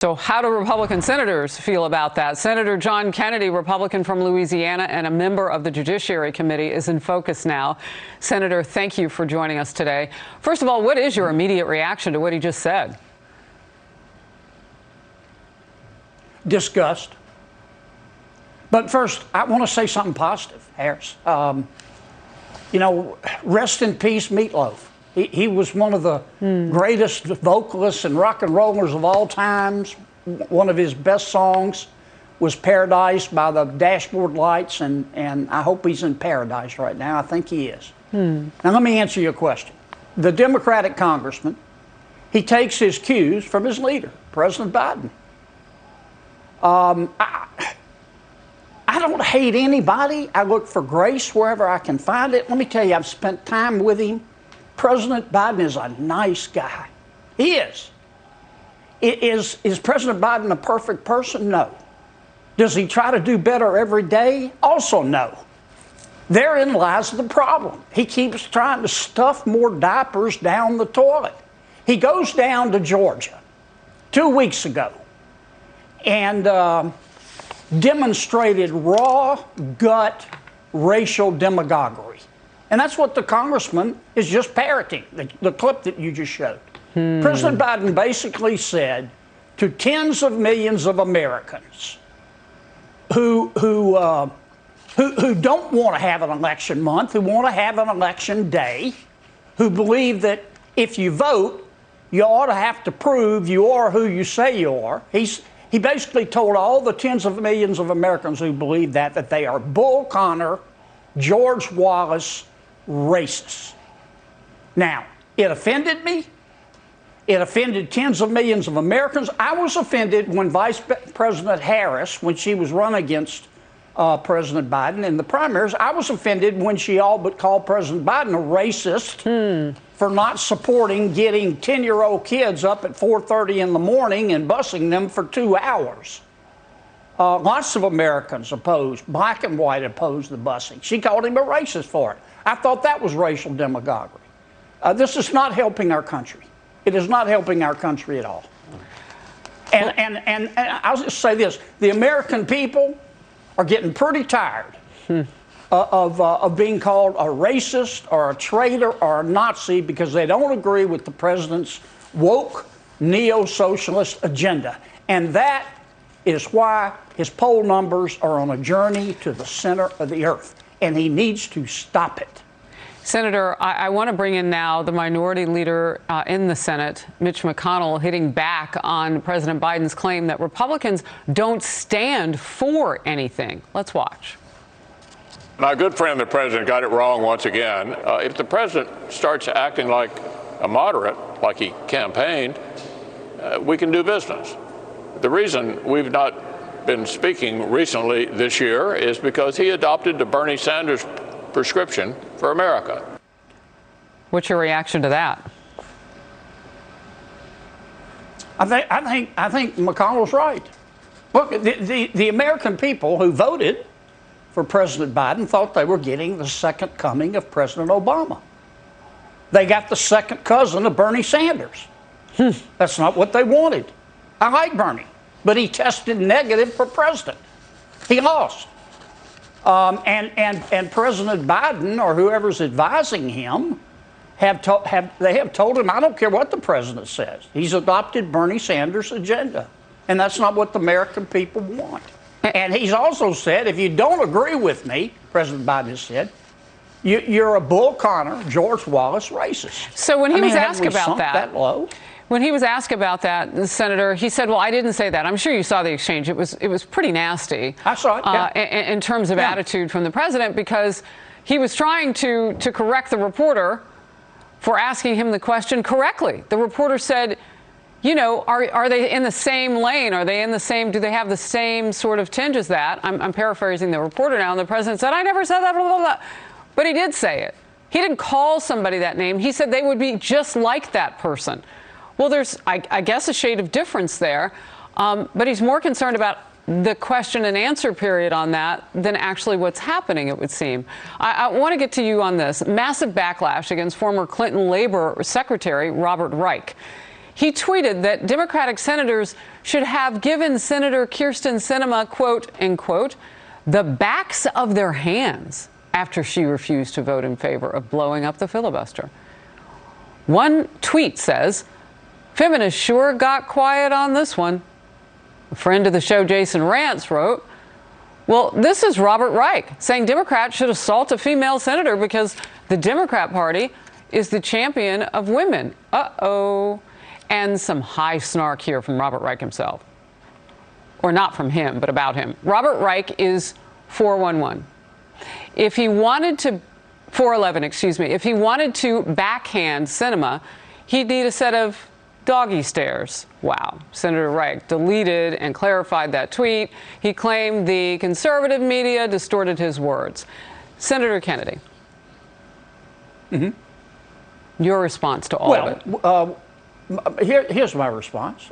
So how do Republican senators feel about that? Senator John Kennedy, Republican from Louisiana and a member of the Judiciary Committee, is in focus now. Senator, thank you for joining us today. First of all, what is your immediate reaction to what he just said? Disgust. But first, I want to say something positive, Harris. Rest in peace, Meatloaf. He was one of the greatest vocalists and rock and rollers of all times. One of his best songs was Paradise by the Dashboard Lights, and I hope he's in paradise right now. I think he is. Now, let me answer your question. The Democratic congressman, he takes his cues from his leader, President Biden. I don't hate anybody. I look for grace wherever I can find it. Let me tell you, I've spent time with him. President Biden is a nice guy. He is. Is President Biden a perfect person? No. Does he try to do better every day? Also no. Therein lies the problem. He keeps trying to stuff more diapers down the toilet. He goes down to Georgia 2 weeks ago and demonstrated raw gut racial demagoguery. And that's what the congressman is just parroting, the clip that you just showed. President Biden basically said to tens of millions of Americans who don't want to have an election month, who want to have an election day, who believe that if you vote, you ought to have to prove you are who you say you are. He basically told all the tens of millions of Americans who believe that they are Bull Connor, George Wallace racists. Now, it offended me. It offended tens of millions of Americans. I was offended when Vice President Harris, when she was run against President Biden in the primaries, I was offended when she all but called President Biden a racist for not supporting getting 10-year-old kids up at 4:30 in the morning and busing them for 2 hours. Lots of Americans opposed, black and white opposed the busing. She called him a racist for it. I thought that was racial demagoguery. This is not helping our country. It is not helping our country at all. And I'll just say this. The American people are getting pretty tired of being called a racist or a traitor or a Nazi because they don't agree with the president's woke neo-socialist agenda. And that is why his poll numbers are on a journey to the center of the earth. And he needs to stop it. Senator, I want to bring in now the minority leader in the Senate, Mitch McConnell, hitting back on President Biden's claim that Republicans don't stand for anything. Let's watch. My good friend, the president, got it wrong once again. If the president starts acting like a moderate, like he campaigned, we can do business. The reason we've not been speaking recently this year is because he adopted the Bernie Sanders prescription for America. What's your reaction to that? I think McConnell's right. Look, the American people who voted for President Biden thought they were getting the second coming of President Obama. They got the second cousin of Bernie Sanders. That's not what they wanted. I like Bernie, but he tested negative for president. He lost. And President Biden or whoever's advising him have told him, I don't care what the president says. He's adopted Bernie Sanders' agenda. And that's not what the American people want. And he's also said, if you don't agree with me, President Biden has said, you're a Bull Connor, George Wallace racist. So when he was asked about that low? When he was asked about that, the senator, he said, well, I didn't say that. I'm sure you saw the exchange. It was pretty nasty. I saw it, yeah. In terms of attitude from the president, because he was trying to correct the reporter for asking him the question correctly. The reporter said, you know, are they in the same lane? Are they in the same, do they have the same sort of tinge as that? I'm paraphrasing the reporter now, and the president said, I never said that, blah, blah, blah. But he did say it. He didn't call somebody that name. He said they would be just like that person. Well, there's, I guess, a shade of difference there, but he's more concerned about the question and answer period on that than actually what's happening, it would seem. I want to get to you on this. Massive backlash against former Clinton Labor Secretary Robert Reich. He tweeted that Democratic senators should have given Senator Kyrsten Sinema, quote, unquote, the backs of their hands after she refused to vote in favor of blowing up the filibuster. One tweet says, feminists sure got quiet on this one. A friend of the show, Jason Rantz, wrote, well, this is Robert Reich saying Democrats should assault a female senator because the Democrat Party is the champion of women. Uh-oh. And some high snark here from Robert Reich himself. Or not from him, but about him. Robert Reich is 411. If he wanted to, 411, excuse me, if he wanted to backhand Sinema, he'd need a set of doggy stares. Wow. Senator Reich deleted and clarified that tweet. He claimed the conservative media distorted his words. Senator Kennedy. Mm-hmm. Your response to all of it? Here's my response.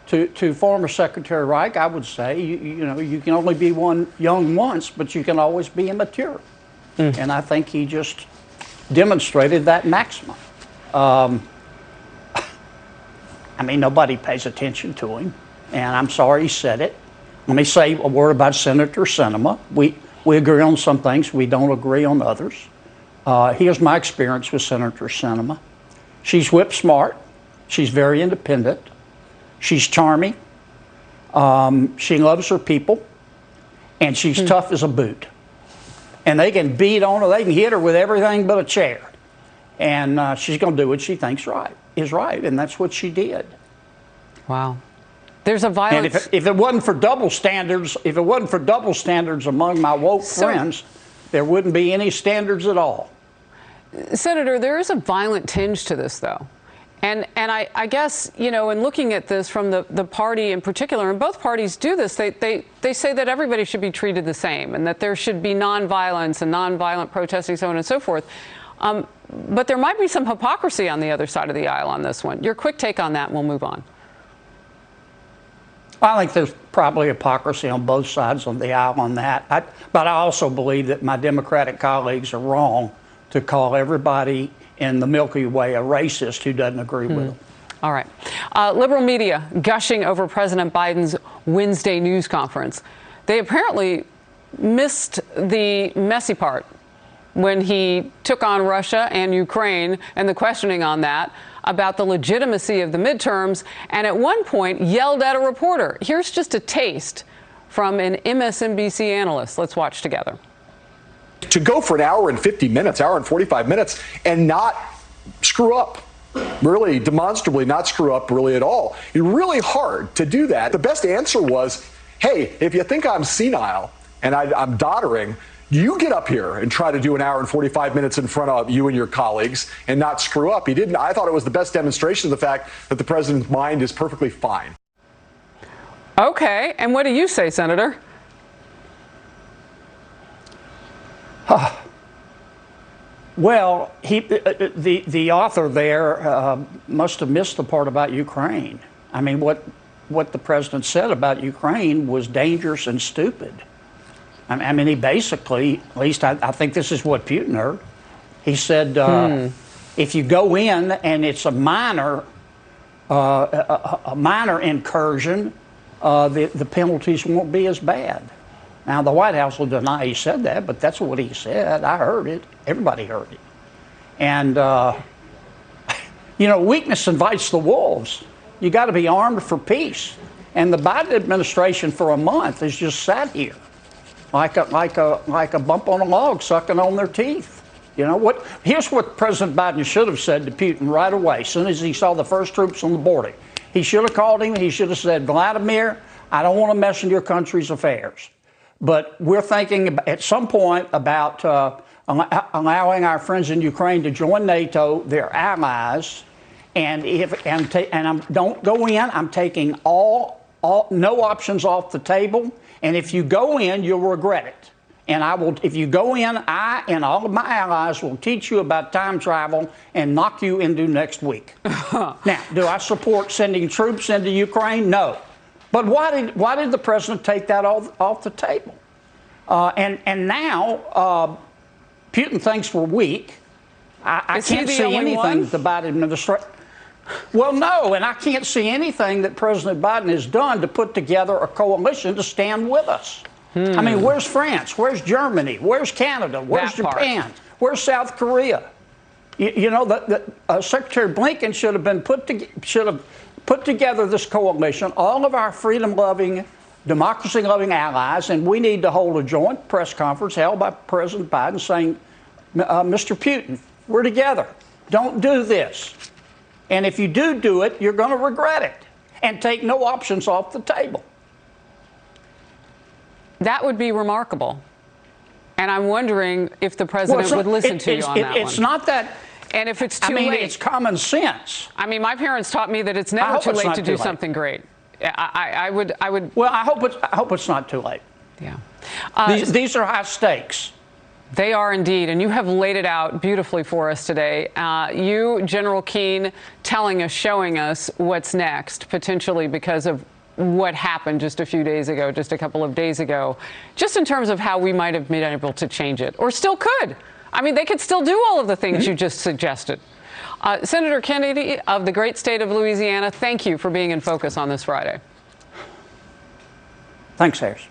To former Secretary Reich, I would say, you can only be young once, but you can always be immature. And I think he just demonstrated that maximum. I mean, nobody pays attention to him, and I'm sorry he said it. Let me say a word about Senator Sinema. We agree on some things, we don't agree on others. Here's my experience with Senator Sinema. She's whip smart, she's very independent, she's charming, she loves her people, and she's tough as a boot. And they can beat on her, they can hit her with everything but a chair. And she's going to do what she thinks is right, and that's what she did. Wow. There's a violence. And if it wasn't for double standards, among my woke friends, there wouldn't be any standards at all. Senator, there is a violent tinge to this, though. And I guess, in looking at this from the party in particular, and both parties do this, they say that everybody should be treated the same and that there should be nonviolence and nonviolent protesting, so on and so forth. But there might be some hypocrisy on the other side of the aisle on this one. Your quick take on that, and we'll move on. I think there's probably hypocrisy on both sides of the aisle on that. But I also believe that my Democratic colleagues are wrong to call everybody in the Milky Way a racist who doesn't agree with them. All right. Liberal media gushing over President Biden's Wednesday news conference. They apparently missed the messy part when he took on Russia and Ukraine and the questioning on that about the legitimacy of the midterms, and at one point yelled at a reporter. Here's just a taste from an MSNBC analyst. Let's watch together. To go for an hour and 50 minutes, hour and 45 minutes, and not screw up, really demonstrably not screw up really at all. It's really hard to do that. The best answer was, hey, if you think I'm senile and I'm doddering, you get up here and try to do an hour and 45 minutes in front of you and your colleagues and not screw up. He didn't. I thought it was the best demonstration of the fact that the president's mind is perfectly fine. Okay. And what do you say, Senator? Well, the author there must have missed the part about Ukraine. I mean, what the president said about Ukraine was dangerous and stupid. I mean, he basically, at least I think this is what Putin heard. He said, if you go in and it's a minor incursion, the penalties won't be as bad. Now, the White House will deny he said that, but that's what he said. I heard it. Everybody heard it. And, weakness invites the wolves. You got to be armed for peace. And the Biden administration for a month has just sat here like a bump on a log sucking on their teeth. Here's what President Biden should have said to Putin right away, as soon as he saw the first troops on the border. He should have called him. He should have said, Vladimir, I don't want to mess in your country's affairs. But we're thinking at some point about allowing our friends in Ukraine to join NATO, their allies, and don't go in. I'm taking no options off the table. And if you go in, you'll regret it. And if you go in, I and all of my allies will teach you about time travel and knock you into next week. Now, do I support sending troops into Ukraine? No. But why did the president take that off the table? And now Putin thinks we're weak. I can't see anything the Biden administration. Well, no, and I can't see anything that President Biden has done to put together a coalition to stand with us. I mean, where's France? Where's Germany? Where's Canada? Where's Japan? Where's South Korea? You know, Secretary Blinken should have put together this coalition, all of our freedom-loving, democracy-loving allies, and we need to hold a joint press conference held by President Biden saying, Mr. Putin, we're together. Don't do this. And if you do it, you're going to regret it and take no options off the table. That would be remarkable. And I'm wondering if the president would listen to you on that one. It's not that. And if it's too late. I mean, late. it's common sense. I mean, my parents taught me that it's never too late to do something great. I would. Well, I hope it's not too late. Yeah. These are high stakes. They are indeed, and you have laid it out beautifully for us today. You, General Keane, telling us, showing us what's next, potentially because of what happened just a few days ago, just a couple of days ago, just in terms of how we might have been able to change it, or still could. I mean, they could still do all of the things you just suggested. Senator Kennedy of the great state of Louisiana, thank you for being in focus on this Friday. Thanks, Harris.